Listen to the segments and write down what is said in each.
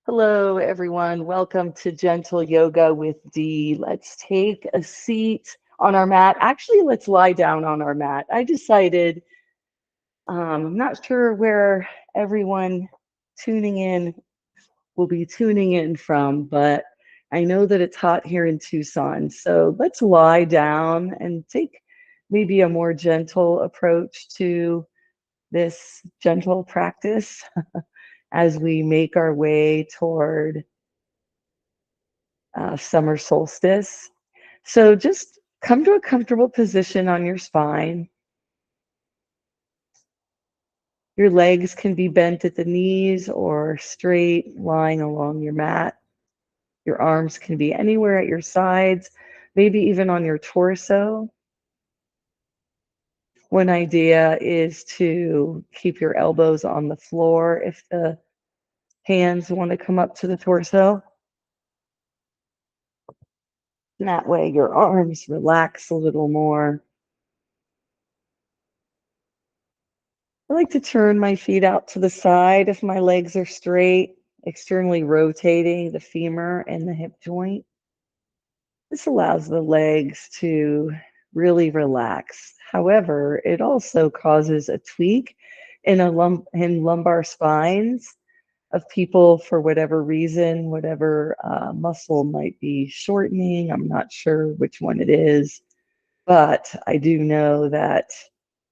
Hello, everyone. Welcome to Gentle Yoga with Dee. Let's take a seat on our mat. Actually, let's lie down on our mat. I decided, I'm not sure where everyone tuning in will be tuning in from, but I know that it's hot here in Tucson. So let's lie down and take maybe a more gentle approach to this gentle practice as we make our way toward summer solstice. So just come to a comfortable position on your spine. Your legs can be bent at the knees or straight lying along your mat. Your arms can be anywhere at your sides, maybe even on your torso. One idea is to keep your elbows on the floor if the hands want to come up to the torso. And that way your arms relax a little more. I like to turn my feet out to the side if my legs are straight, externally rotating the femur and the hip joint. This allows the legs to really relax. However, it also causes a tweak in lumbar spines of people for whatever reason, whatever muscle might be shortening. I'm not sure which one it is, but I do know that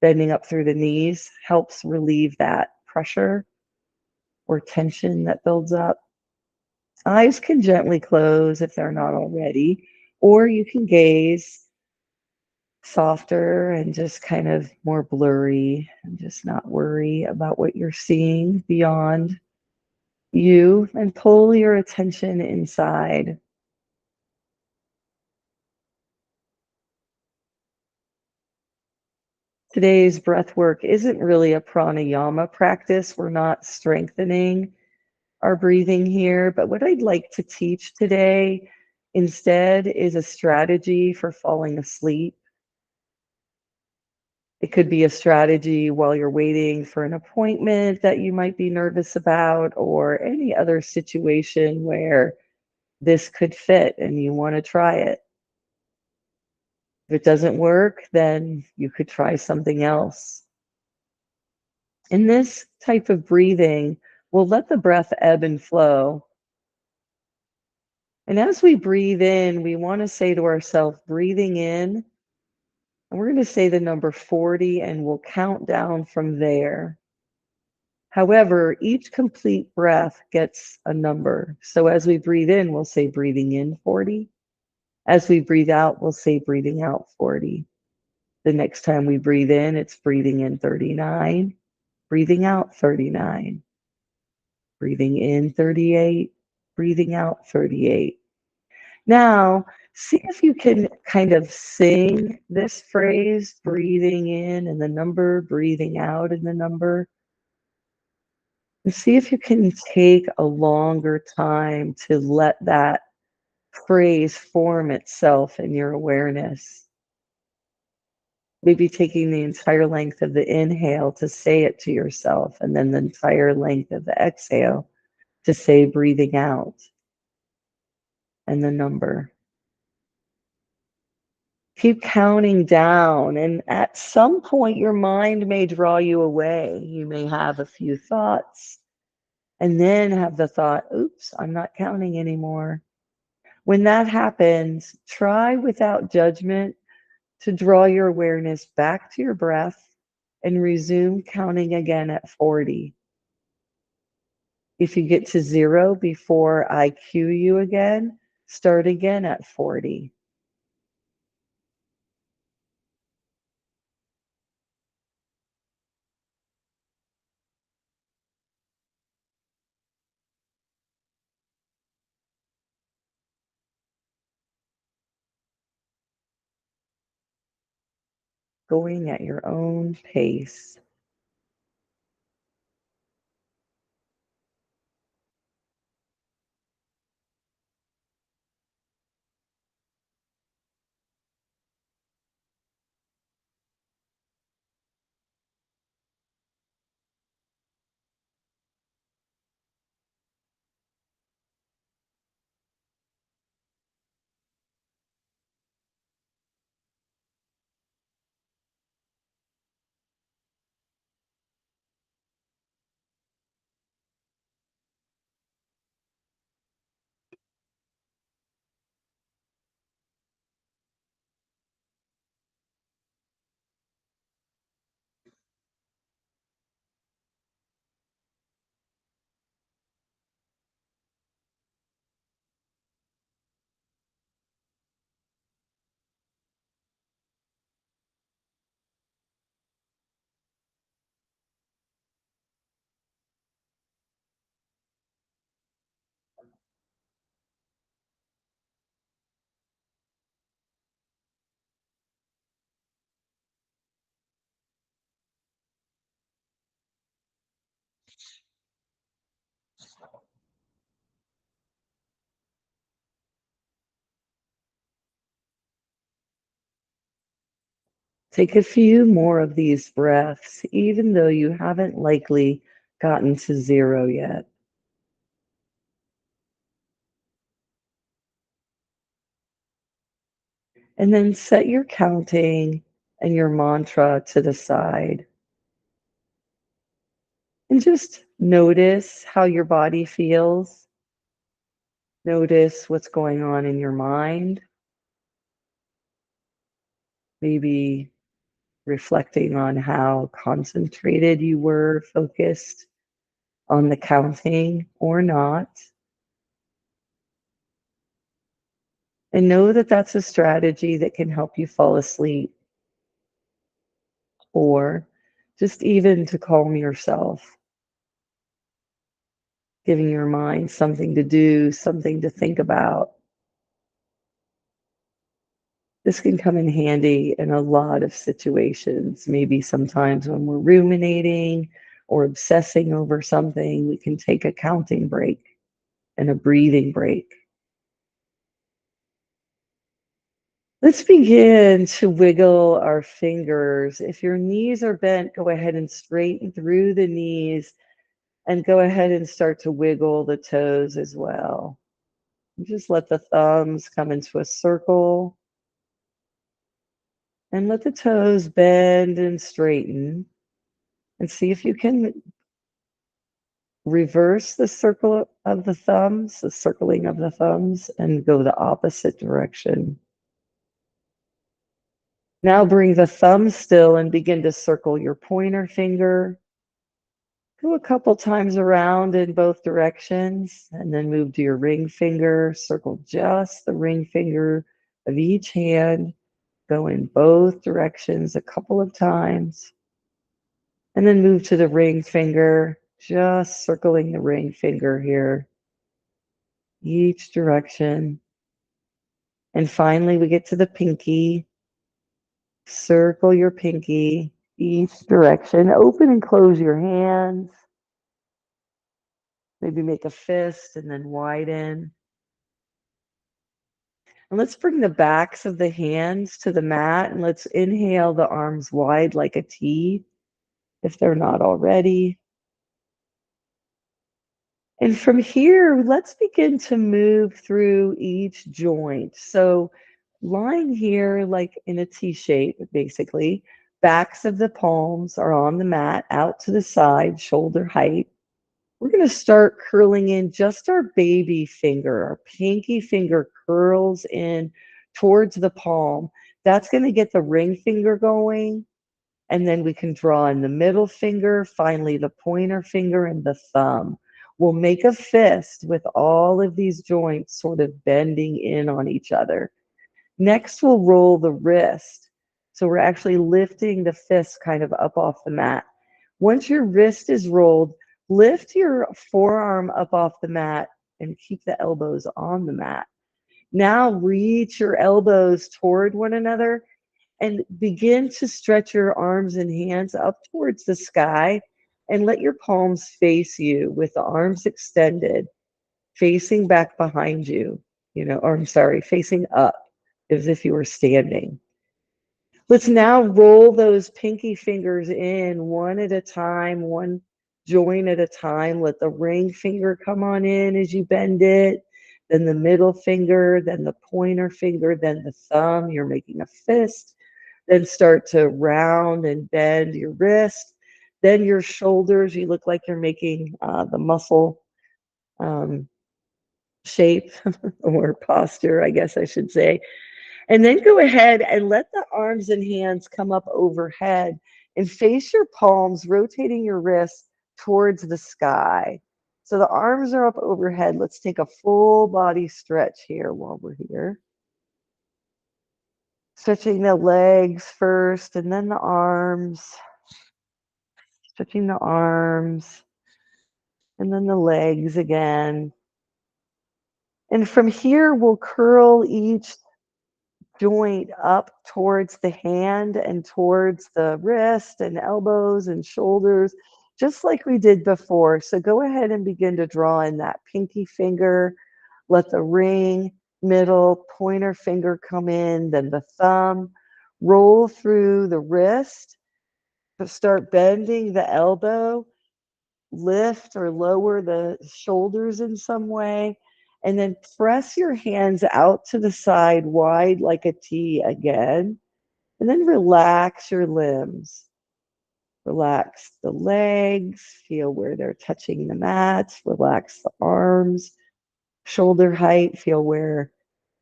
bending up through the knees helps relieve that pressure or tension that builds up. Eyes can gently close if they're not already, or you can gaze softer and just kind of more blurry and just not worry about what you're seeing beyond you and pull your attention inside. Today's breath work isn't really a pranayama practice. We're not strengthening our breathing here, but what I'd like to teach today instead is a strategy for falling asleep. It could be a strategy while you're waiting for an appointment that you might be nervous about, or any other situation where this could fit and you want to try it. If it doesn't work, then you could try something else. In this type of breathing, we'll let the breath ebb and flow. And as we breathe in, we want to say to ourselves, breathing in, and we're going to say the number 40 and we'll count down from there. However, each complete breath gets a number. So as we breathe in, we'll say breathing in 40. As we breathe out, we'll say breathing out 40. The next time we breathe in, it's breathing in 39, breathing out 39, breathing in 38, breathing out 38. Now, see if you can kind of sing this phrase, breathing in and the number, breathing out and the number. And see if you can take a longer time to let that phrase form itself in your awareness. Maybe taking the entire length of the inhale to say it to yourself, and then the entire length of the exhale to say breathing out and the number. Keep counting down, and at some point, your mind may draw you away. You may have a few thoughts, and then have the thought, oops, I'm not counting anymore. When that happens, try without judgment to draw your awareness back to your breath and resume counting again at 40. If you get to 0 before I cue you again, start again at 40. Going at your own pace. Take a few more of these breaths, even though you haven't likely gotten to zero yet. And then set your counting and your mantra to the side. And just notice how your body feels. Notice what's going on in your mind. Maybe reflecting on how concentrated you were, focused on the counting or not. And know that that's a strategy that can help you fall asleep or just even to calm yourself, giving your mind something to do, something to think about. This can come in handy in a lot of situations. Maybe sometimes when we're ruminating or obsessing over something, we can take a counting break and a breathing break. Let's begin to wiggle our fingers. If your knees are bent, go ahead and straighten through the knees and go ahead and start to wiggle the toes as well. Just let the thumbs come into a circle and let the toes bend and straighten, and see if you can reverse the circle of the thumbs, the circling of the thumbs, and go the opposite direction. Now bring the thumb still and begin to circle your pointer finger. Go a couple times around in both directions and then move to your ring finger. Circle just the ring finger of each hand. Go in both directions a couple of times. And then move to the ring finger, just circling the ring finger here, each direction. And finally, we get to the pinky. Circle your pinky each direction. Open and close your hands. Maybe make a fist and then widen. And let's bring the backs of the hands to the mat and let's inhale the arms wide like a T if they're not already. And from here, let's begin to move through each joint. So lying here like in a T shape, basically, backs of the palms are on the mat out to the side, shoulder height. We're going to start curling in just our baby finger. Our pinky finger curls in towards the palm. That's going to get the ring finger going. And then we can draw in the middle finger, finally the pointer finger and the thumb. We'll make a fist with all of these joints sort of bending in on each other. Next, we'll roll the wrist. So we're actually lifting the fist kind of up off the mat. Once your wrist is rolled, lift your forearm up off the mat and keep the elbows on the mat. Now reach your elbows toward one another and begin to stretch your arms and hands up towards the sky and let your palms face you with the arms extended, facing back behind you, or I'm sorry, facing up as if you were standing. Let's now roll those pinky fingers in one at a time, one joint at a time. Let the ring finger come on in as you bend it, then the middle finger, then the pointer finger, then the thumb. You're making a fist. Then start to round and bend your wrist. Then your shoulders, you look like you're making the muscle shape or posture, I guess I should say. And then go ahead and let the arms and hands come up overhead and face your palms, rotating your wrists towards the sky. So the arms are up overhead. Let's take a full body stretch here while we're here. Stretching the legs first and then the arms. Stretching the arms and then the legs again. And from here, we'll curl each joint up towards the hand and towards the wrist and elbows and shoulders, just like we did before. So go ahead and begin to draw in that pinky finger. Let the ring, middle, pointer finger come in, then the thumb. Roll through the wrist. Start bending the elbow. Lift or lower the shoulders in some way. And then press your hands out to the side wide like a T again. And then relax your limbs. Relax the legs, feel where they're touching the mat, relax the arms, shoulder height, feel where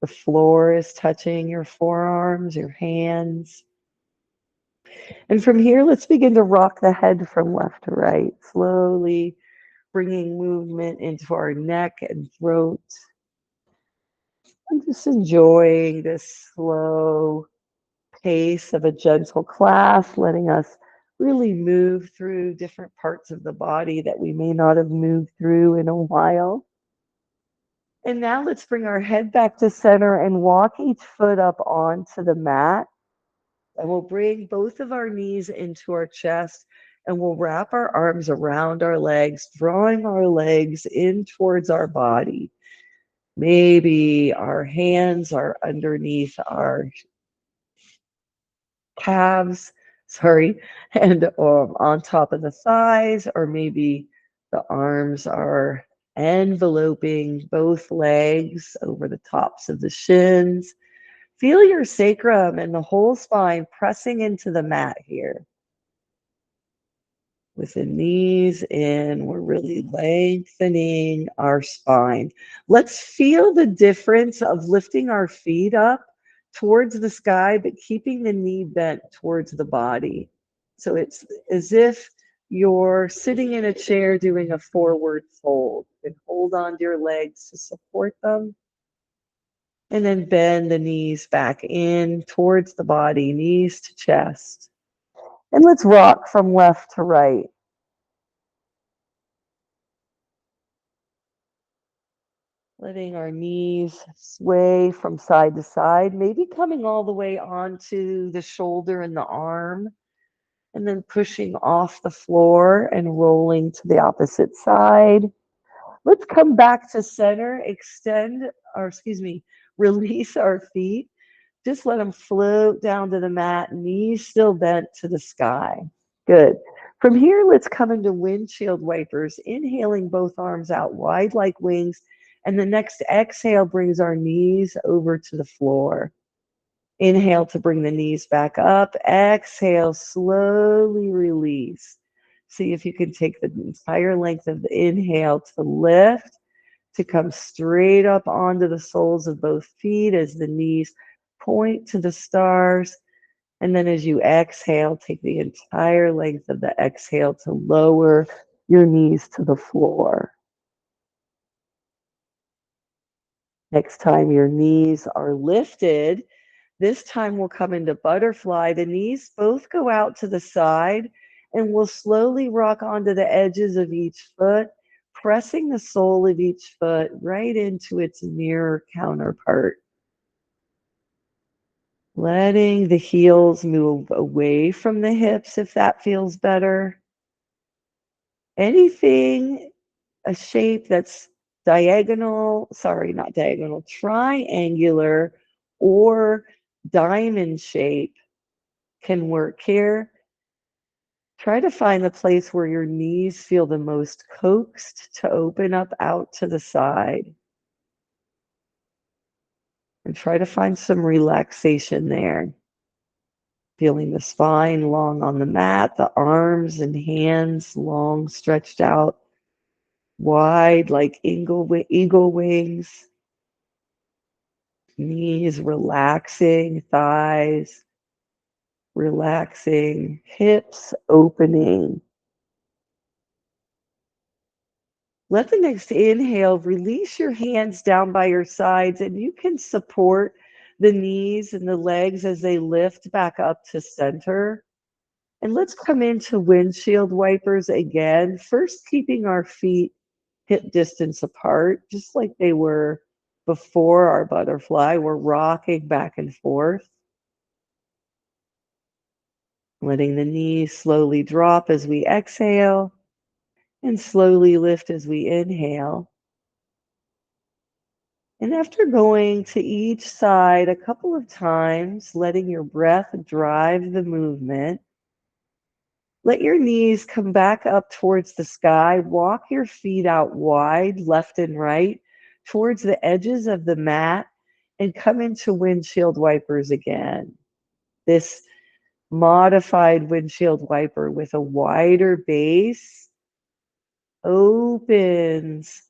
the floor is touching your forearms, your hands. And from here, let's begin to rock the head from left to right, slowly bringing movement into our neck and throat. I'm just enjoying this slow pace of a gentle class, letting us really move through different parts of the body that we may not have moved through in a while. And now let's bring our head back to center and walk each foot up onto the mat. And we'll bring both of our knees into our chest and we'll wrap our arms around our legs, drawing our legs in towards our body. Maybe our hands are underneath our calves, and on top of the thighs, or maybe the arms are enveloping both legs over the tops of the shins. Feel your sacrum and the whole spine pressing into the mat here. With the knees in, we're really lengthening our spine. Let's feel the difference of lifting our feet up towards the sky, but keeping the knee bent towards the body. So it's as if you're sitting in a chair doing a forward fold. And hold on to your legs to support them. And then bend the knees back in towards the body, knees to chest. And let's rock from left to right. Letting our knees sway from side to side, maybe coming all the way onto the shoulder and the arm, and then pushing off the floor and rolling to the opposite side. Let's come back to center, release our feet. Just let them float down to the mat, knees still bent to the sky. Good. From here, let's come into windshield wipers, inhaling both arms out wide like wings. And the next exhale brings our knees over to the floor. Inhale to bring the knees back up. Exhale, slowly release. See if you can take the entire length of the inhale to lift, to come straight up onto the soles of both feet as the knees point to the stars. And then as you exhale, take the entire length of the exhale to lower your knees to the floor. Next time your knees are lifted, this time we'll come into butterfly. The knees both go out to the side and we'll slowly rock onto the edges of each foot, pressing the sole of each foot right into its mirror counterpart. Letting the heels move away from the hips if that feels better. Anything, a shape that's triangular or diamond shape can work here. Try to find the place where your knees feel the most coaxed to open up out to the side. And try to find some relaxation there. Feeling the spine long on the mat, the arms and hands long stretched out, wide like eagle wings. Knees relaxing, thighs relaxing, hips opening. Let the next inhale release your hands down by your sides, and you can support the knees and the legs as they lift back up to center. And let's come into windshield wipers again. First, keeping our feet hip distance apart, just like they were before our butterfly. We're rocking back and forth. Letting the knees slowly drop as we exhale. And slowly lift as we inhale. And after going to each side a couple of times, letting your breath drive the movement, let your knees come back up towards the sky. Walk your feet out wide, left and right, towards the edges of the mat, and come into windshield wipers again. This modified windshield wiper with a wider base opens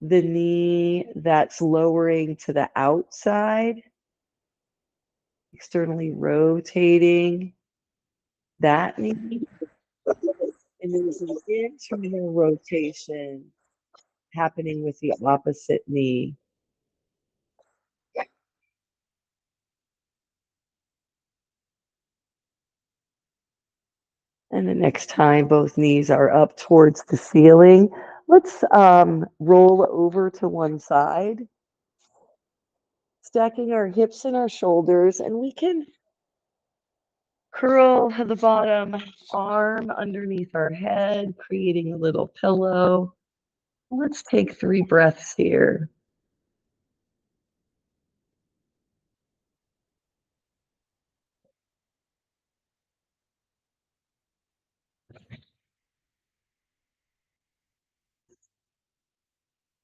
the knee that's lowering to the outside, externally rotating that knee. And there's an internal rotation happening with the opposite knee. And the next time both knees are up towards the ceiling, let's roll over to one side, stacking our hips and our shoulders, and we can curl the bottom arm underneath our head, creating a little pillow. Let's take 3 breaths here.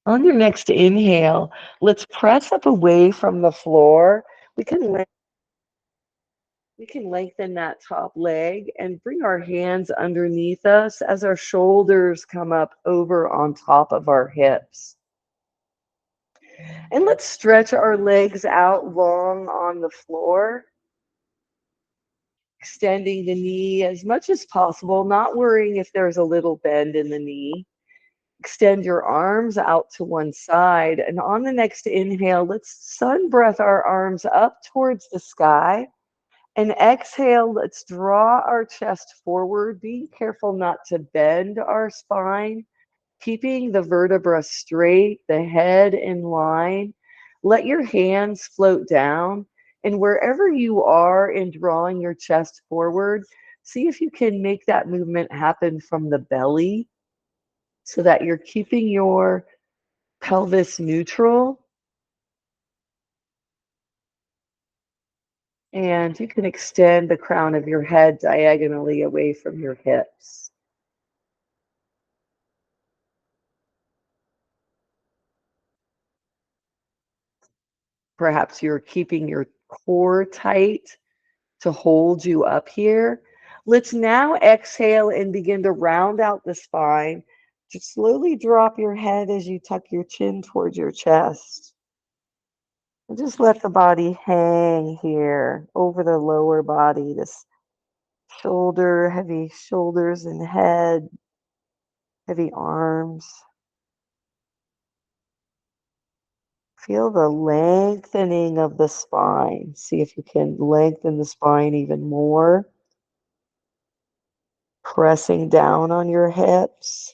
On your next inhale, let's press up away from the floor. We can lengthen that top leg and bring our hands underneath us as our shoulders come up over on top of our hips. And let's stretch our legs out long on the floor, extending the knee as much as possible, not worrying if there's a little bend in the knee. Extend your arms out to one side. And on the next inhale, let's sun breath our arms up towards the sky. And exhale, let's draw our chest forward, being careful not to bend our spine, keeping the vertebra straight, the head in line. Let your hands float down. And wherever you are in drawing your chest forward, see if you can make that movement happen from the belly so that you're keeping your pelvis neutral. And you can extend the crown of your head diagonally away from your hips. Perhaps you're keeping your core tight to hold you up here. Let's now exhale and begin to round out the spine. Just slowly drop your head as you tuck your chin towards your chest. And just let the body hang here over the lower body, this heavy shoulders and head, heavy arms. Feel the lengthening of the spine. See if you can lengthen the spine even more. Pressing down on your hips,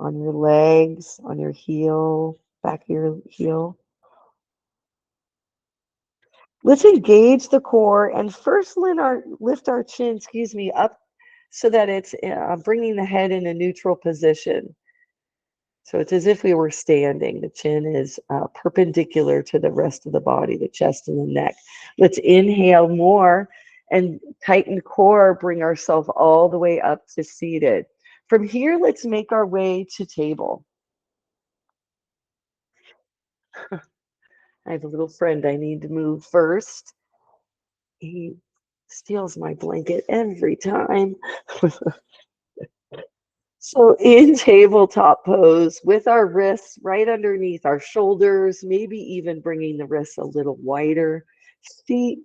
on your legs, on your heel, back of your heel. Let's engage the core and first lift our chin, up so that it's bringing the head in a neutral position. So it's as if we were standing. The chin is perpendicular to the rest of the body, the chest and the neck. Let's inhale more and tighten core, bring ourselves all the way up to seated. From here, let's make our way to table. I have a little friend I need to move first. He steals my blanket every time. So in tabletop pose with our wrists right underneath our shoulders, maybe even bringing the wrists a little wider, feet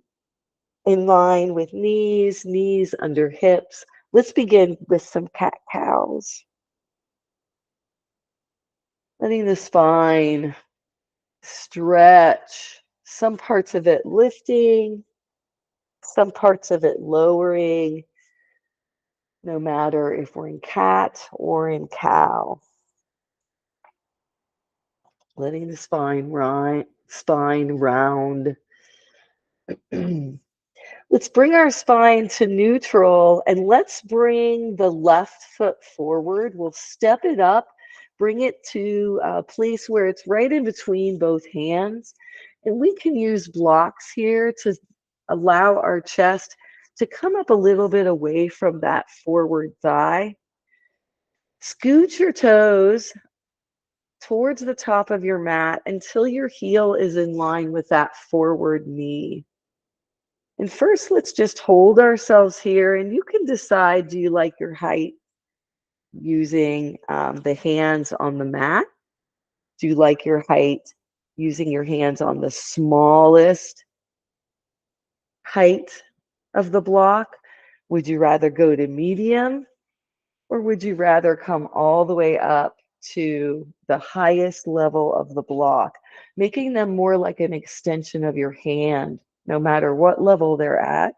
in line with knees, knees under hips. Let's begin with some cat-cows. Letting the spine stretch, some parts of it lifting, some parts of it lowering, no matter if we're in cat or in cow. Letting the spine round. Let's bring our spine to neutral and let's bring the left foot forward. We'll step it up, bring it to a place where it's right in between both hands. And we can use blocks here to allow our chest to come up a little bit away from that forward thigh. Scoot your toes towards the top of your mat until your heel is in line with that forward knee. And first, let's just hold ourselves here, and you can decide, do you like your height using the hands on the mat? Do you like your height using your hands on the smallest height of the block? Would you rather go to medium, or would you rather come all the way up to the highest level of the block, making them more like an extension of your hand, no matter what level they're at?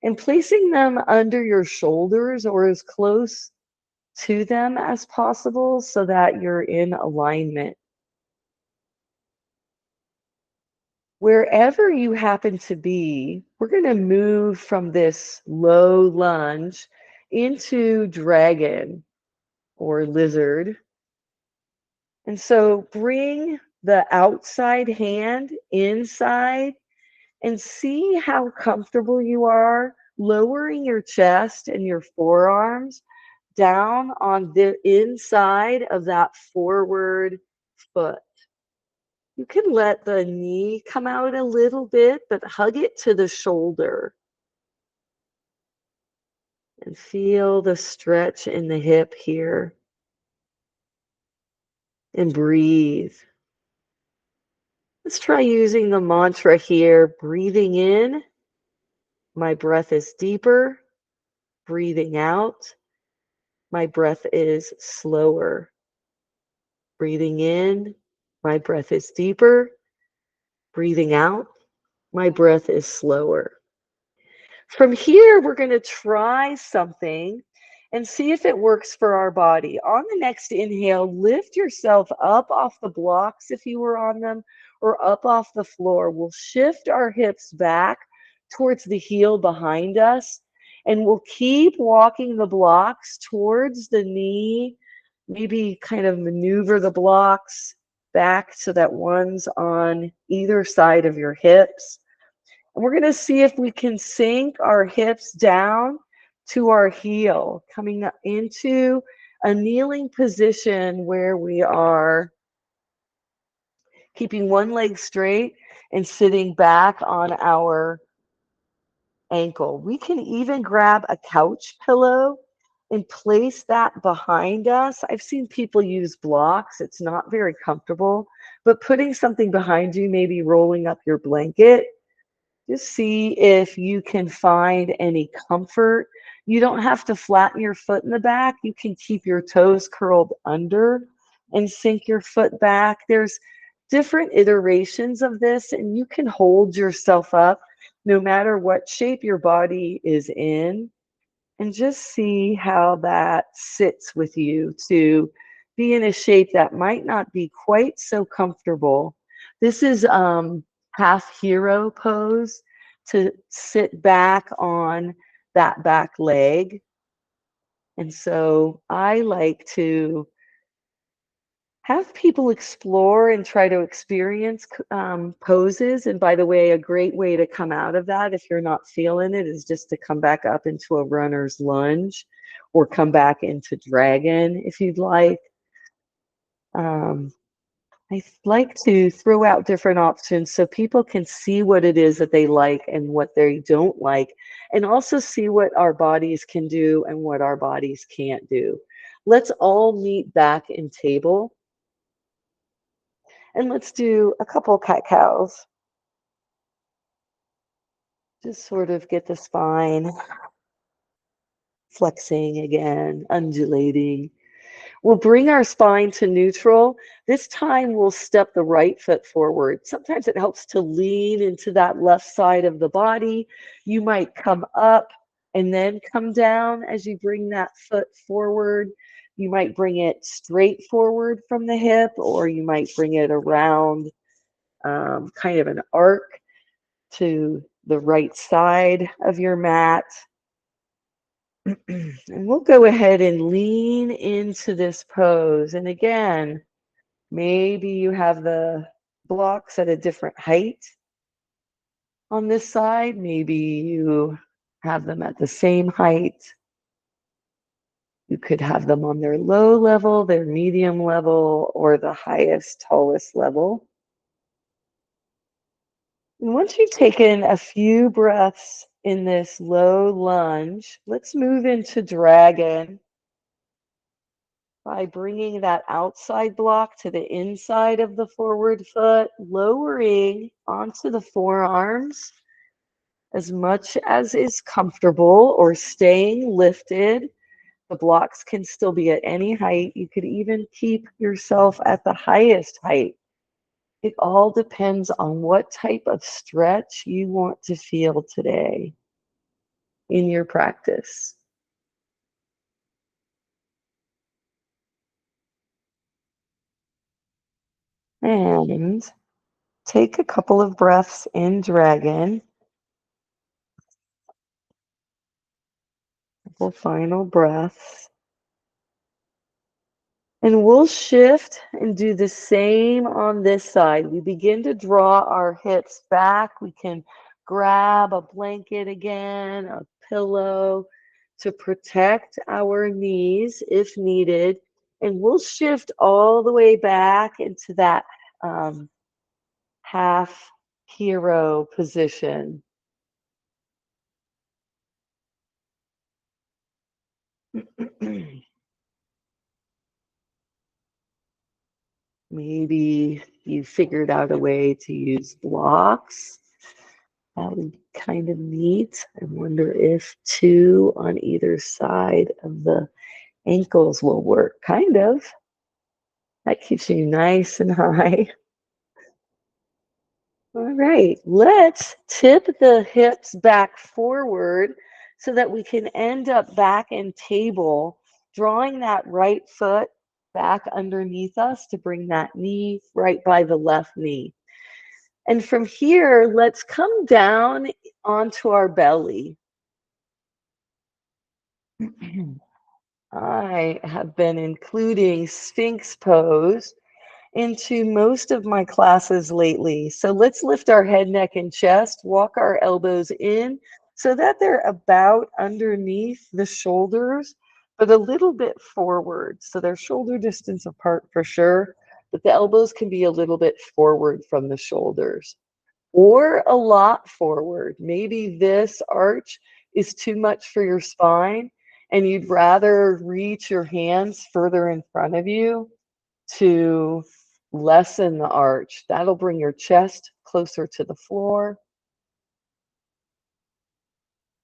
And placing them under your shoulders or as close to them as possible so that you're in alignment. Wherever you happen to be, we're going to move from this low lunge into dragon or lizard. And so bring the outside hand inside and see how comfortable you are lowering your chest and your forearms down on the inside of that forward foot. You can let the knee come out a little bit, but hug it to the shoulder. And feel the stretch in the hip here. And breathe. Let's try using the mantra here. Breathing in, my breath is deeper. Breathing out, my breath is slower. Breathing in, my breath is deeper. Breathing out, my breath is slower. From here, we're going to try something and see if it works for our body. On the next inhale, lift yourself up off the blocks if you were on them, or up off the floor. We'll shift our hips back towards the heel behind us, and we'll keep walking the blocks towards the knee. Maybe kind of maneuver the blocks back so that one's on either side of your hips. And we're going to see if we can sink our hips down to our heel, coming up into a kneeling position where we are keeping one leg straight and sitting back on our ankle. We can even grab a couch pillow and place that behind us. I've seen people use blocks. It's not very comfortable, but putting something behind you, maybe rolling up your blanket. Just see if you can find any comfort. You don't have to flatten your foot in the back. You can keep your toes curled under and sink your foot back. There's different iterations of this, and you can hold yourself up no matter what shape your body is in, and just see how that sits with you to be in a shape that might not be quite so comfortable. This is half hero pose, to sit back on that back leg. And so I like to have people explore and try to experience poses. And by the way, a great way to come out of that, if you're not feeling it, is just to come back up into a runner's lunge or come back into dragon if you'd like. I like to throw out different options so people can see what it is that they like and what they don't like, and also see what our bodies can do and what our bodies can't do. Let's all meet back in table. And let's do a couple cat-cows. Just sort of get the spine flexing again, undulating. We'll bring our spine to neutral. This time we'll step the right foot forward. Sometimes it helps to lean into that left side of the body. You might come up and then come down as you bring that foot forward. You might bring it straight forward from the hip, or you might bring it around kind of an arc to the right side of your mat. And we'll go ahead and lean into this pose. And again, maybe you have the blocks at a different height on this side. Maybe you have them at the same height. You could have them on their low level, their medium level, or the highest, tallest level. And once you've taken a few breaths in this low lunge, let's move into dragon by bringing that outside block to the inside of the forward foot, lowering onto the forearms as much as is comfortable or staying lifted. The blocks can still be at any height. You could even keep yourself at the highest height. It all depends on what type of stretch you want to feel today in your practice. And take a couple of breaths in dragon. Couple final breaths. And we'll shift and do the same on this side. We begin to draw our hips back. We can grab a blanket again, a pillow to protect our knees if needed. And we'll shift all the way back into that half hero position. Maybe you figured out a way to use blocks. That would be kind of neat. I wonder if two on either side of the ankles will work. Kind of. That keeps you nice and high. All right, let's tip the hips back forward so that we can end up back in table, drawing that right foot back underneath us to bring that knee right by the left knee. And from here, let's come down onto our belly. I have been including Sphinx pose into most of my classes lately. So let's lift our head, neck, and chest, walk our elbows in so that they're about underneath the shoulders, but a little bit forward. So they're shoulder distance apart for sure, but the elbows can be a little bit forward from the shoulders or a lot forward. Maybe this arch is too much for your spine and you'd rather reach your hands further in front of you to lessen the arch. That'll bring your chest closer to the floor.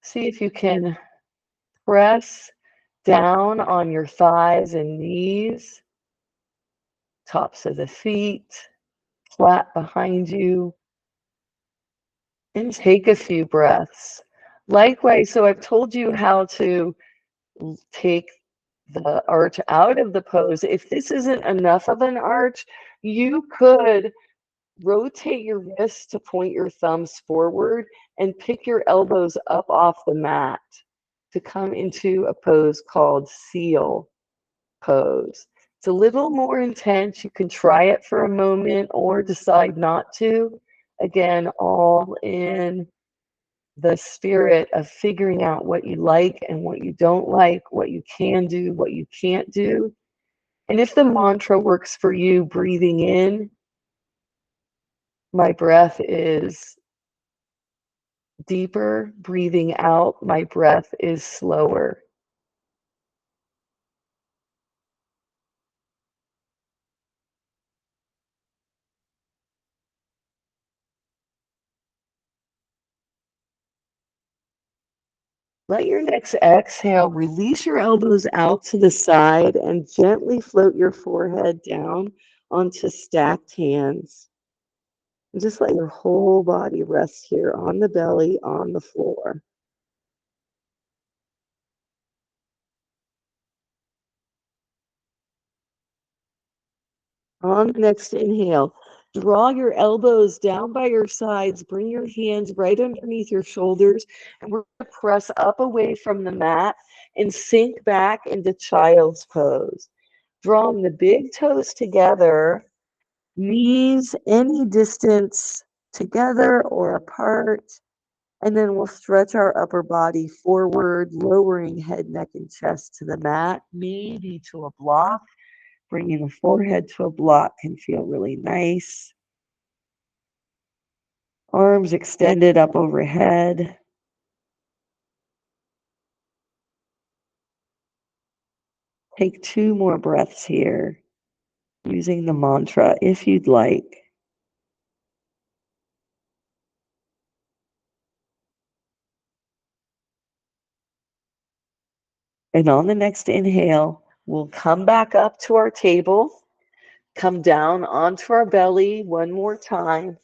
See if you can press down on your thighs and knees, tops of the feet, flat behind you, and take a few breaths. Likewise, so I've told you how to take the arch out of the pose. If this isn't enough of an arch, you could rotate your wrists to point your thumbs forward and pick your elbows up off the mat to come into a pose called seal pose. It's a little more intense. You can try it for a moment or decide not to. Again, all in the spirit of figuring out what you like and what you don't like, what you can do, what you can't do. And if the mantra works for you, breathing in, my breath is deeper. Breathing out, my breath is slower. Let your next exhale release your elbows out to the side and gently float your forehead down onto stacked hands. And just let your whole body rest here on the belly, on the floor. On the next inhale, Draw your elbows down by your sides. Bring your hands right underneath your shoulders. And we're going to press up away from the mat and sink back into child's pose. Drawing the big toes together, knees any distance together or apart. And then we'll stretch our upper body forward, lowering head, neck, and chest to the mat, maybe to a block. Bringing the forehead to a block can feel really nice. Arms extended up overhead. Take 2 more breaths here, using the mantra if you'd like. And on the next inhale, we'll come back up to our table, come down onto our belly one more time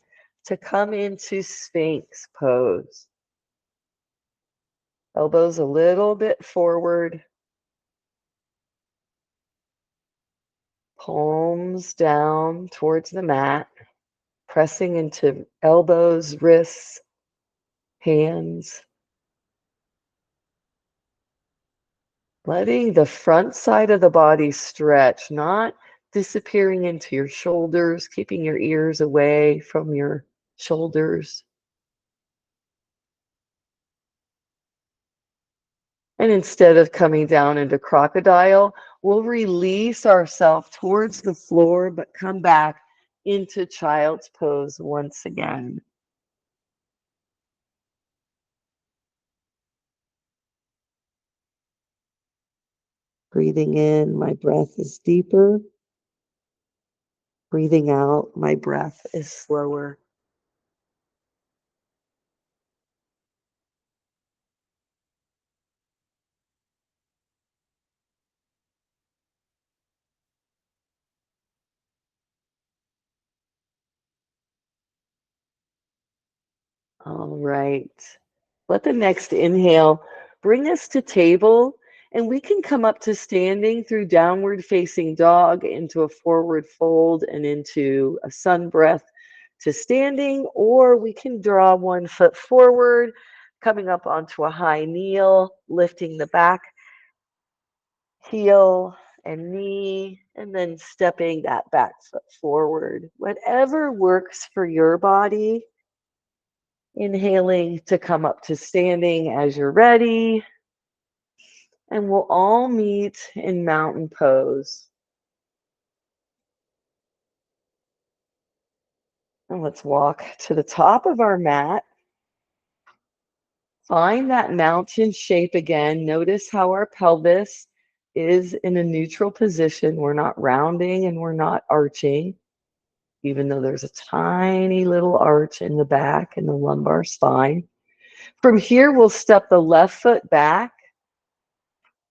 to come into Sphinx pose. Elbows a little bit forward. Palms down towards the mat, pressing into elbows, wrists, hands. Letting the front side of the body stretch, not disappearing into your shoulders, keeping your ears away from your shoulders. And instead of coming down into crocodile, we'll release ourselves towards the floor, but come back into child's pose once again. Breathing in, my breath is deeper. Breathing out, my breath is slower. All right. Let the next inhale bring us to table, and we can come up to standing through downward facing dog into a forward fold and into a sun breath to standing, or we can draw one foot forward, coming up onto a high kneel, lifting the back heel and knee, and then stepping that back foot forward. Whatever works for your body. Inhaling to come up to standing as you're ready. And we'll all meet in mountain pose. And let's walk to the top of our mat. Find that mountain shape again. Notice how our pelvis is in a neutral position. We're not rounding and we're not arching, even though there's a tiny little arch in the back and the lumbar spine. From here, we'll step the left foot back.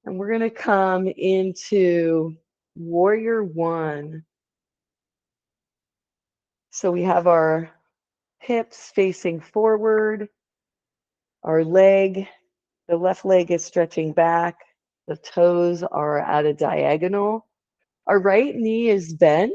And we're going to come into warrior one. So we have our hips facing forward, our leg, the left leg is stretching back, the toes are at a diagonal. Our right knee is bent,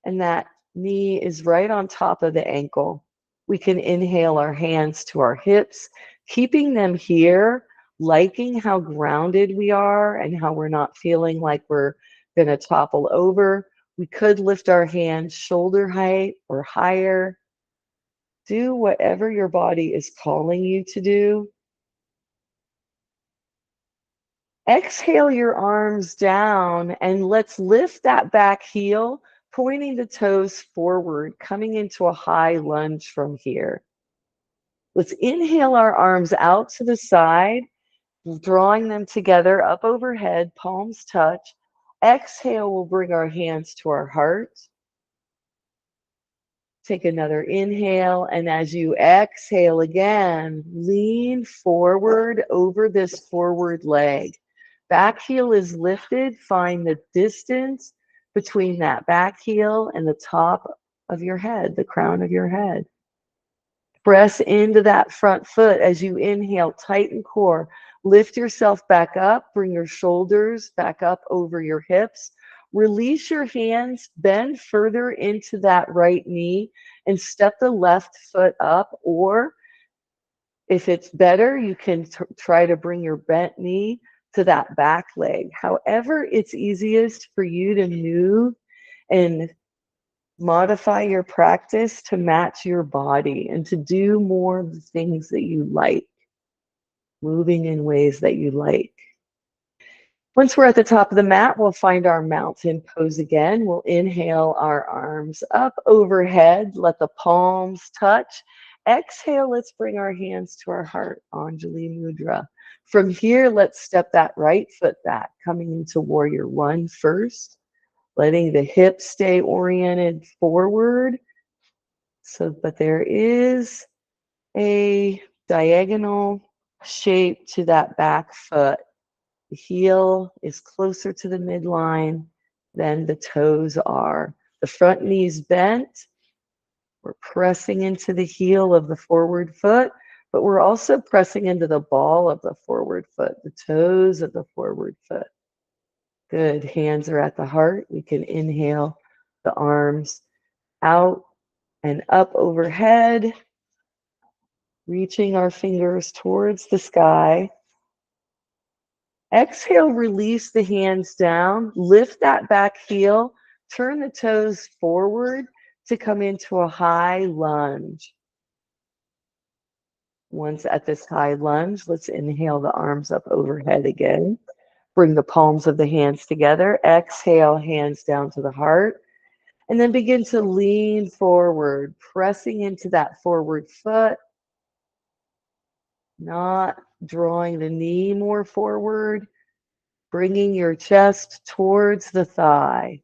and that knee is right on top of the ankle. We can inhale our hands to our hips, keeping them here, liking how grounded we are and how we're not feeling like we're going to topple over. We could lift our hands shoulder height or higher. Do whatever your body is calling you to do. Exhale your arms down and let's lift that back heel, pointing the toes forward, coming into a high lunge from here. Let's inhale our arms out to the side, drawing them together up overhead, palms touch. Exhale, we'll bring our hands to our heart. Take another inhale, and as you exhale again, lean forward over this forward leg. Back heel is lifted. Find the distance between that back heel and the top of your head, the crown of your head. Press into that front foot as you inhale, tighten core. Lift yourself back up, bring your shoulders back up over your hips. Release your hands, bend further into that right knee, and step the left foot up. Or if it's better, you can try to bring your bent knee to that back leg. However, it's easiest for you to move and modify your practice to match your body and to do more of the things that you like, moving in ways that you like. Once we're at the top of the mat, we'll find our mountain pose again. We'll inhale our arms up overhead, let the palms touch. Exhale, let's bring our hands to our heart, Anjali Mudra. From here, let's step that right foot back, coming into Warrior One first, letting the hips stay oriented forward. But there is a diagonal shape to that back foot. The heel is closer to the midline than the toes are. The front knee's bent. We're pressing into the heel of the forward foot, but we're also pressing into the ball of the forward foot, the toes of the forward foot. Good. Hands are at the heart. We can inhale the arms out and up overhead, reaching our fingers towards the sky. Exhale, release the hands down, lift that back heel, turn the toes forward to come into a high lunge. Once at this high lunge, let's inhale the arms up overhead again. Bring the palms of the hands together. Exhale, hands down to the heart. And then begin to lean forward, pressing into that forward foot, not drawing the knee more forward. Bringing your chest towards the thigh,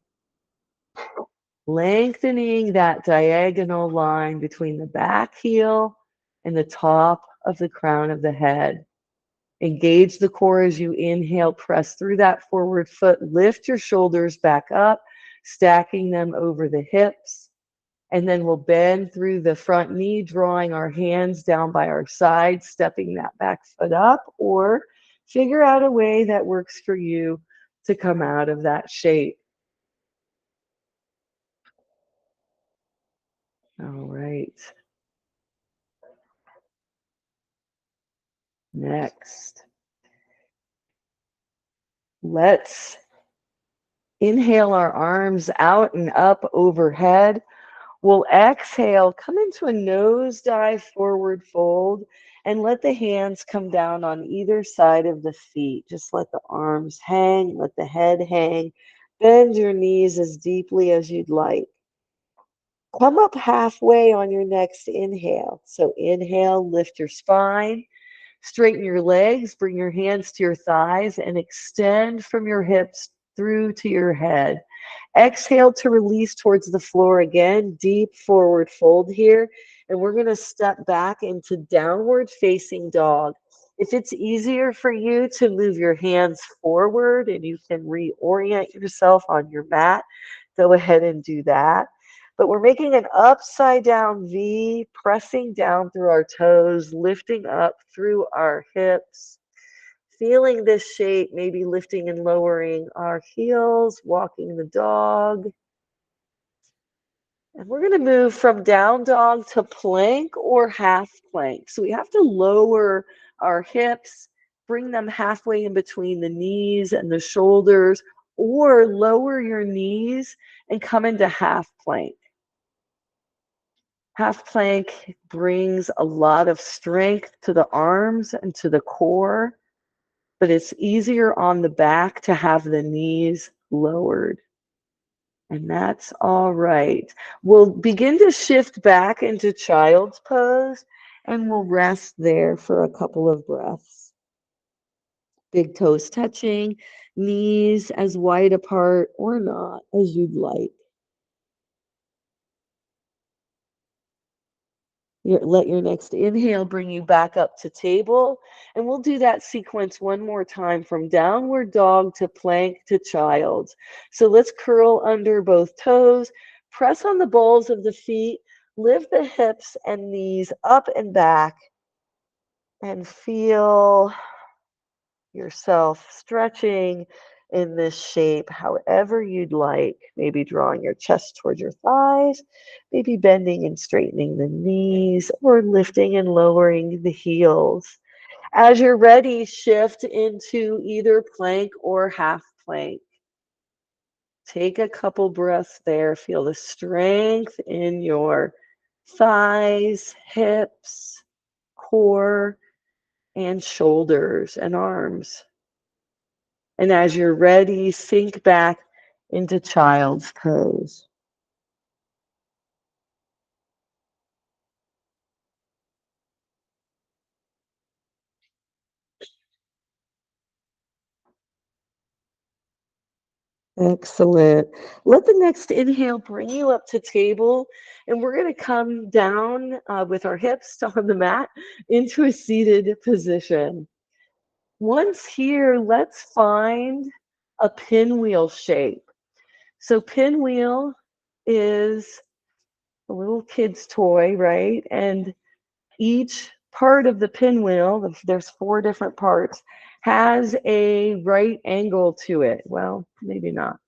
lengthening that diagonal line between the back heel and the top of the crown of the head. Engage the core as you inhale, press through that forward foot, lift your shoulders back up, stacking them over the hips. And then we'll bend through the front knee, drawing our hands down by our side, stepping that back foot up, or figure out a way that works for you to come out of that shape. All right. Next, let's inhale our arms out and up overhead. We'll exhale, come into a nosedive forward fold, and let the hands come down on either side of the feet. Just let the arms hang, let the head hang. Bend your knees as deeply as you'd like. Come up halfway on your next inhale. So inhale, lift your spine, straighten your legs, bring your hands to your thighs, and extend from your hips through to your head. Exhale to release towards the floor again, deep forward fold here. And we're going to step back into downward facing dog. If it's easier for you to move your hands forward and you can reorient yourself on your mat, go ahead and do that. But we're making an upside down V, pressing down through our toes, lifting up through our hips. Feeling this shape, maybe lifting and lowering our heels, walking the dog. And we're going to move from down dog to plank or half plank. So we have to lower our hips, bring them halfway in between the knees and the shoulders, or lower your knees and come into half plank. Half plank brings a lot of strength to the arms and to the core, but it's easier on the back to have the knees lowered. And that's all right. We'll begin to shift back into child's pose, and we'll rest there for a couple of breaths. Big toes touching, knees as wide apart or not, as you'd like. Let your next inhale bring you back up to table. And we'll do that sequence one more time from downward dog to plank to child's. So let's curl under both toes, press on the balls of the feet, lift the hips and knees up and back, and feel yourself stretching, in this shape however you'd like. Maybe drawing your chest towards your thighs, maybe bending and straightening the knees, or lifting and lowering the heels. As you're ready, shift into either plank or half plank. Take a couple breaths there. Feel the strength in your thighs, hips, core, and shoulders and arms. And as you're ready, sink back into child's pose. Excellent. Let the next inhale bring you up to table, and we're going to come down with our hips on the mat into a seated position. Once here, let's find a pinwheel shape. So pinwheel is a little kid's toy, right? And each part of the pinwheel, there's 4 different parts, has a right angle to it. Well, maybe not.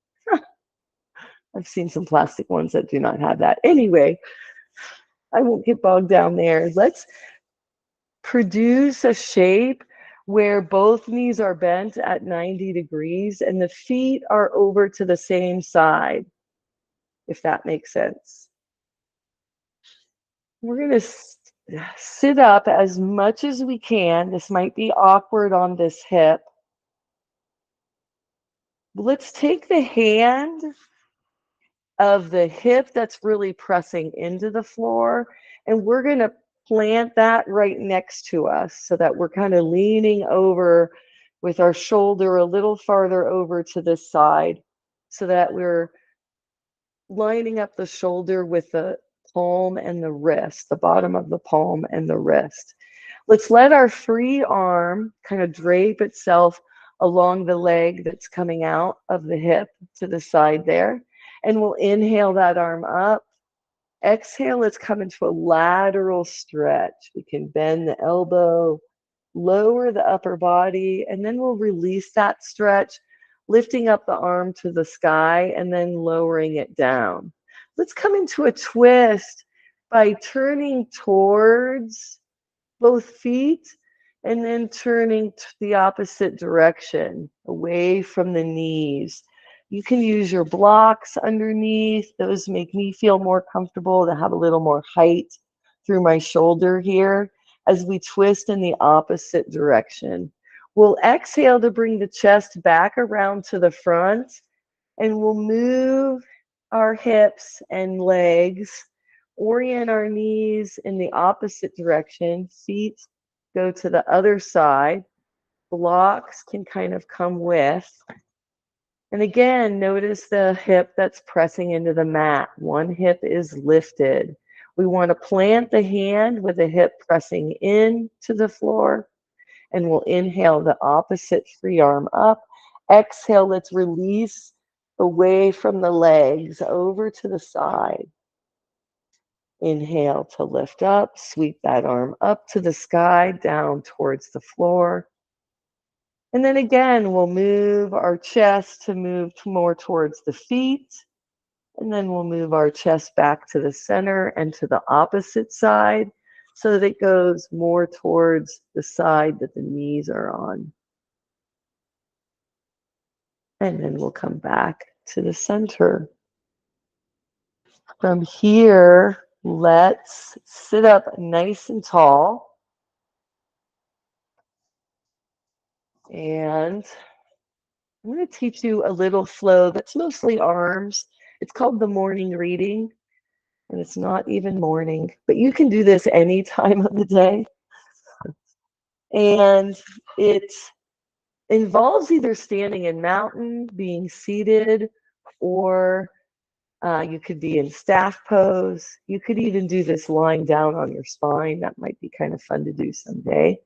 I've seen some plastic ones that do not have that. Anyway, I won't get bogged down there. Let's produce a shape where both knees are bent at 90 degrees and the feet are over to the same side, if that makes sense. We're going to sit up as much as we can. This might be awkward on this hip. Let's take the hand of the hip that's really pressing into the floor, and we're going to plant that right next to us so that we're kind of leaning over with our shoulder a little farther over to this side so that we're lining up the shoulder with the palm and the wrist, the bottom of the palm and the wrist. Let's let our free arm kind of drape itself along the leg that's coming out of the hip to the side there. And we'll inhale that arm up. Exhale, let's come into a lateral stretch. We can bend the elbow, lower the upper body, and then we'll release that stretch, lifting up the arm to the sky and then lowering it down. Let's come into a twist by turning towards both feet and then turning to the opposite direction, away from the knees. You can use your blocks underneath. Those make me feel more comfortable to have a little more height through my shoulder here as we twist in the opposite direction. We'll exhale to bring the chest back around to the front, and we'll move our hips and legs, orient our knees in the opposite direction, feet go to the other side, blocks can kind of come with. And again, notice the hip that's pressing into the mat. One hip is lifted. We want to plant the hand with the hip pressing in to the floor, and we'll inhale the opposite free arm up. Exhale, let's release away from the legs over to the side. Inhale to lift up, sweep that arm up to the sky, down towards the floor. And then again, we'll move our chest to move more towards the feet. And then we'll move our chest back to the center and to the opposite side so that it goes more towards the side that the knees are on. And then we'll come back to the center. From here, let's sit up nice and tall. And I'm going to teach you a little flow that's mostly arms. It's called the morning reading, and it's not even morning, but you can do this any time of the day. And it involves either standing in mountain, being seated, or you could be in staff pose. You could even do this lying down on your spine. That might be kind of fun to do someday.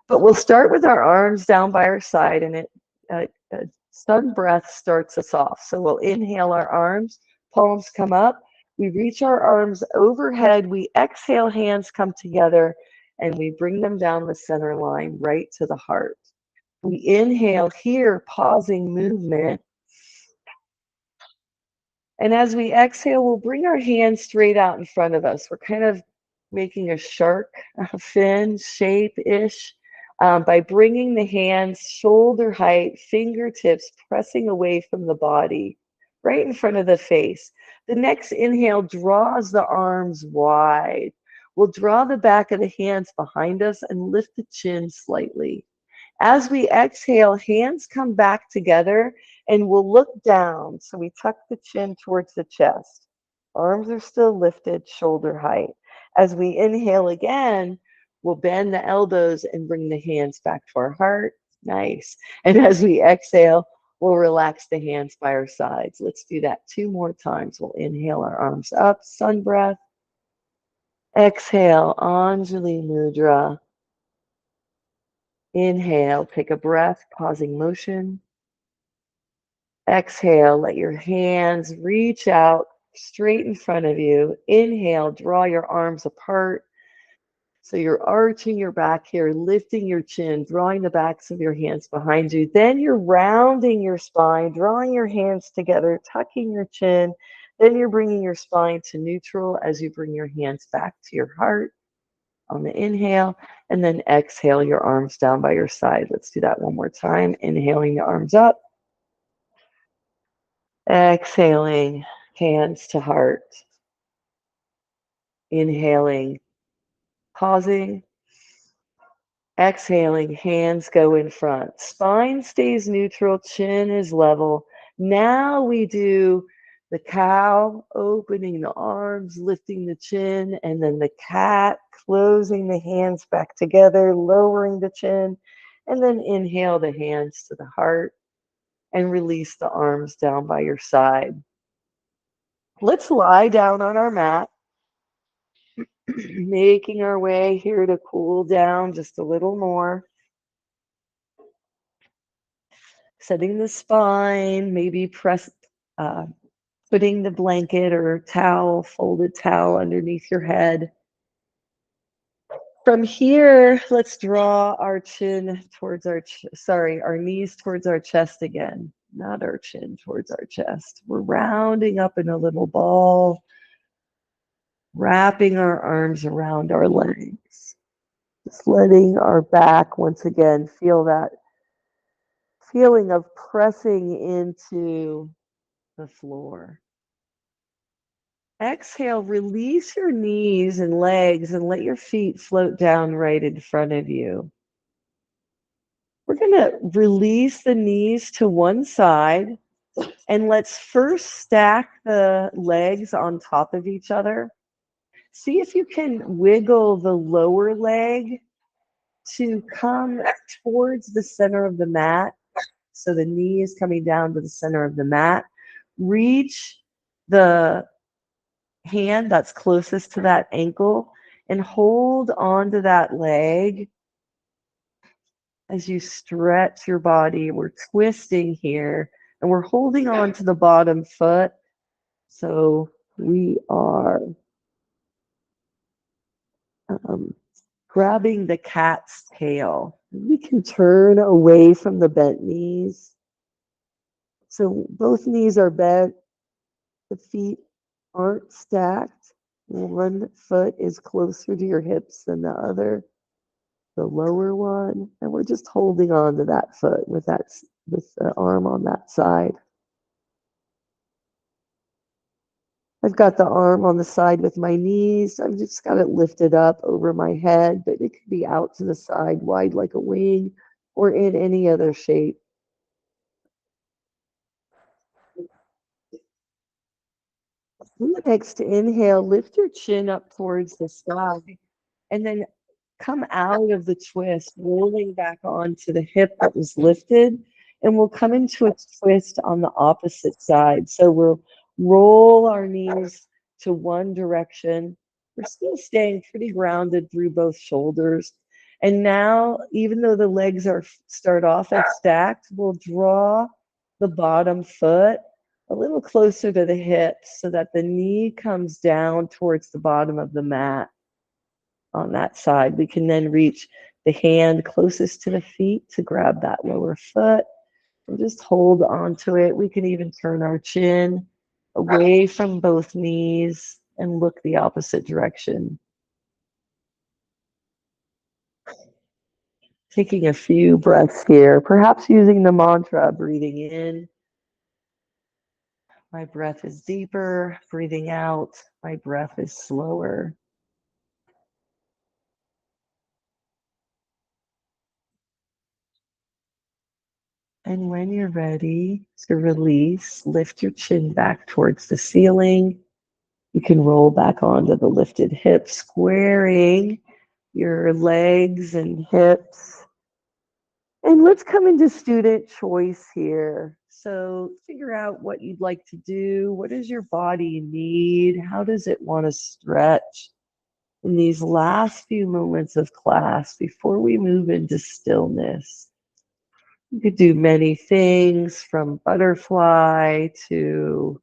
But we'll start with our arms down by our side, and sun breath starts us off. So we'll inhale our arms, palms come up. We reach our arms overhead. We exhale, hands come together, and we bring them down the center line right to the heart. We inhale here, pausing movement. And as we exhale, we'll bring our hands straight out in front of us. We're kind of making a shark fin shape-ish by bringing the hands shoulder height, fingertips pressing away from the body, right in front of the face. The next inhale draws the arms wide. We'll draw the back of the hands behind us and lift the chin slightly. As we exhale, hands come back together and we'll look down. So we tuck the chin towards the chest. Arms are still lifted, shoulder height. As we inhale again, we'll bend the elbows and bring the hands back to our heart. Nice. And as we exhale, we'll relax the hands by our sides. Let's do that 2 more times. We'll inhale our arms up, sun breath. Exhale, Anjali Mudra. Inhale, take a breath, pausing motion. Exhale, let your hands reach out straight in front of you. Inhale, draw your arms apart. So you're arching your back here, lifting your chin, drawing the backs of your hands behind you. Then you're rounding your spine, drawing your hands together, tucking your chin. Then you're bringing your spine to neutral as you bring your hands back to your heart on the inhale, and then exhale your arms down by your side. Let's do that one more time. Inhaling the arms up, exhaling hands to heart, inhaling, pausing, exhaling, hands go in front. Spine stays neutral, chin is level. Now we do the cow, opening the arms, lifting the chin, and then the cat, closing the hands back together, lowering the chin, and then inhale the hands to the heart and release the arms down by your side. Let's lie down on our mat, making our way here to cool down just a little more. Setting the spine, maybe putting the blanket or towel, folded towel underneath your head. From here, let's draw our chin towards our knees towards our chest again, not our chin towards our chest. We're rounding up in a little ball, wrapping our arms around our legs. Just letting our back once again feel that feeling of pressing into the floor. Exhale, release your knees and legs and let your feet float down right in front of you. We're going to release the knees to one side and let's first stack the legs on top of each other. See if you can wiggle the lower leg to come towards the center of the mat. So the knee is coming down to the center of the mat. Reach the hand that's closest to that ankle and hold onto that leg as you stretch your body. We're twisting here and we're holding on to the bottom foot. So we are grabbing the cat's tail. We can turn away from the bent knees. So both knees are bent. The feet aren't stacked. One foot is closer to your hips than the other, the lower one, and we're just holding on to that foot with the arm on that side. I've got the arm on the side with my knees. I've just got it lifted up over my head, but it could be out to the side, wide like a wing, or in any other shape. On the next inhale, lift your chin up towards the sky, and then come out of the twist, rolling back onto the hip that was lifted, and we'll come into a twist on the opposite side. So we'll roll our knees to one direction. We're still staying pretty grounded through both shoulders. And now, even though the legs start off as stacked, we'll draw the bottom foot a little closer to the hips so that the knee comes down towards the bottom of the mat. on that side. We can then reach the hand closest to the feet to grab that lower foot and just hold onto it. We can even turn our chin away from both knees and look the opposite direction. Taking a few breaths here, perhaps using the mantra, breathing in, my breath is deeper, breathing out, my breath is slower. And when you're ready to release, lift your chin back towards the ceiling. You can roll back onto the lifted hips, squaring your legs and hips. And let's come into student choice here. So figure out what you'd like to do. What does your body need? How does it want to stretch in these last few moments of class before we move into stillness? You could do many things from butterfly to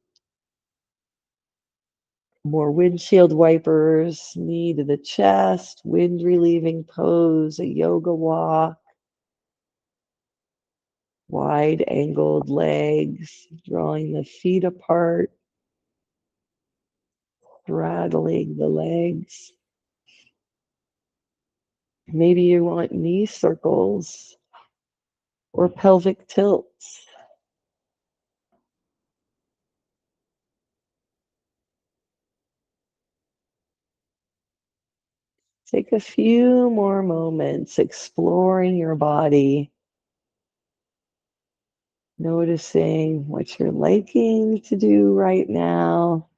more windshield wipers, knee to the chest, wind relieving pose, a yoga walk, wide angled legs, drawing the feet apart, straddling the legs. Maybe you want knee circles or pelvic tilts. Take a few more moments exploring your body, noticing what you're liking to do right now,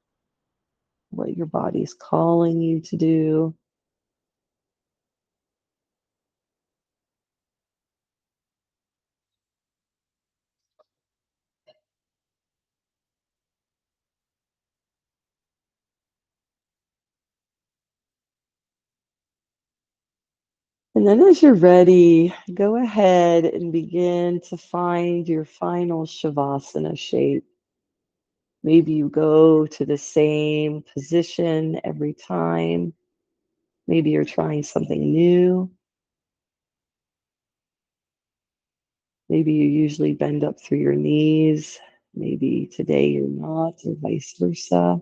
what your body's calling you to do. And then as you're ready, go ahead and begin to find your final Shavasana shape. Maybe you go to the same position every time. Maybe you're trying something new. Maybe you usually bend up through your knees. Maybe today you're not, or vice versa.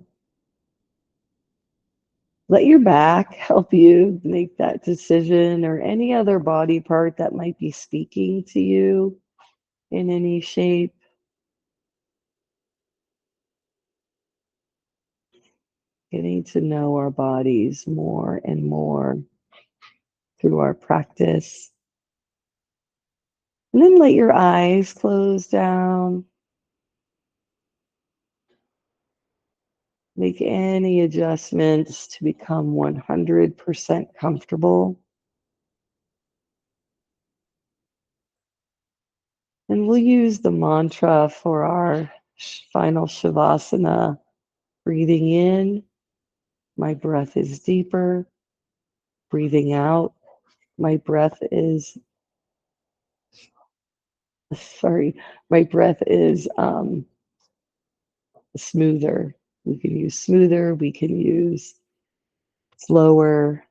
Let your back help you make that decision, or any other body part that might be speaking to you in any shape. Getting to know our bodies more and more through our practice. And then let your eyes close down. Make any adjustments to become 100% comfortable. And we'll use the mantra for our final Shavasana. Breathing in, my breath is deeper. Breathing out, my breath is, sorry, my breath is smoother. We can use smoother, we can use slower.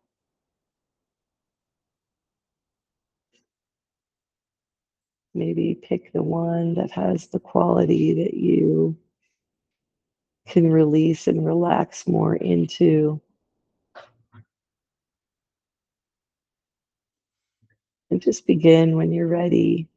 Maybe pick the one that has the quality that you can release and relax more into. And just begin when you're ready.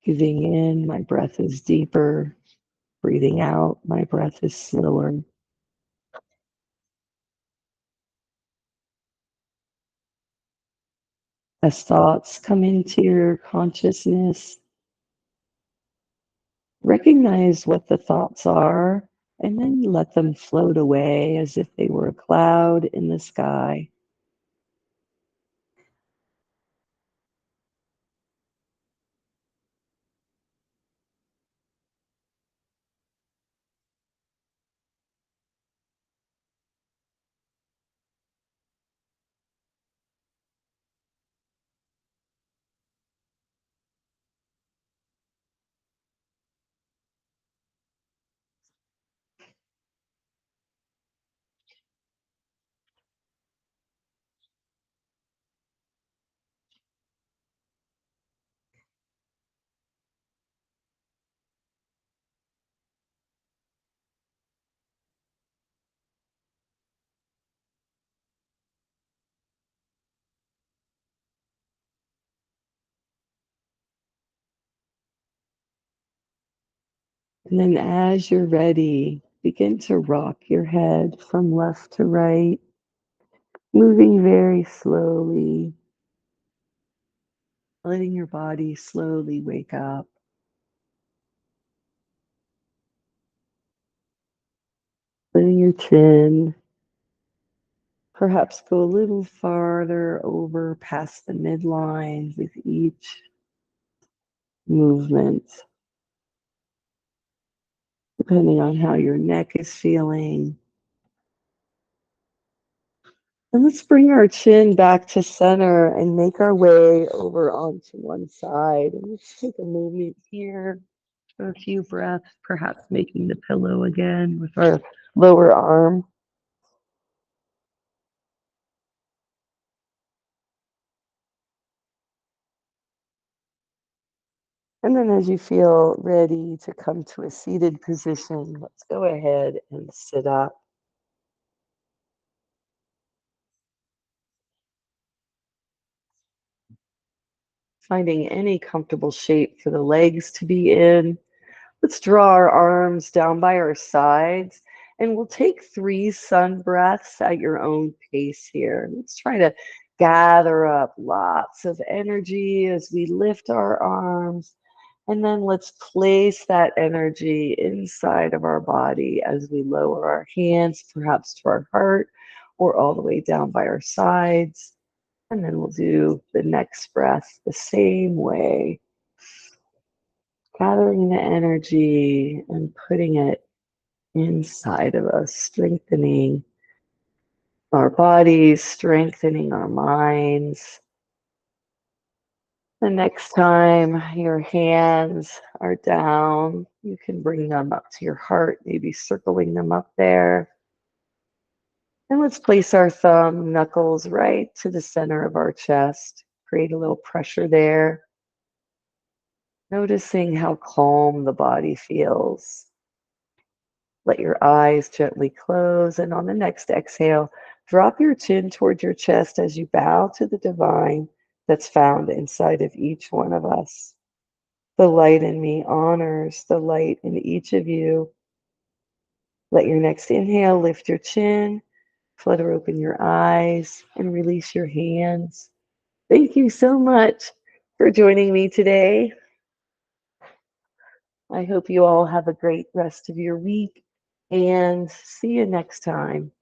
Breathing in, my breath is deeper. Breathing out, my breath is slower. As thoughts come into your consciousness, Recognize what the thoughts are and then let them float away as if they were a cloud in the sky. And then as you're ready, begin to rock your head from left to right, moving very slowly, letting your body slowly wake up, letting your chin perhaps go a little farther over past the midline with each movement, depending on how your neck is feeling. And let's bring our chin back to center and make our way over onto one side. And let's take a moment here for a few breaths, perhaps making the pillow again with our lower arm. And then as you feel ready to come to a seated position, let's go ahead and sit up. Finding any comfortable shape for the legs to be in. Let's draw our arms down by our sides and we'll take 3 sun breaths at your own pace here. Let's try to gather up lots of energy as we lift our arms. And then let's place that energy inside of our body as we lower our hands, perhaps to our heart or all the way down by our sides. And then we'll do the next breath the same way, gathering the energy and putting it inside of us, strengthening our bodies, strengthening our minds. The next time your hands are down, you can bring them up to your heart, maybe circling them up there. And let's place our thumb knuckles right to the center of our chest. Create a little pressure there. Noticing how calm the body feels. Let your eyes gently close, and on the next exhale, drop your chin towards your chest as you bow to the divine that's found inside of each one of us. The light in me honors the light in each of you. Let your next inhale lift your chin, flutter open your eyes, and release your hands. Thank you so much for joining me today. I hope you all have a great rest of your week and see you next time.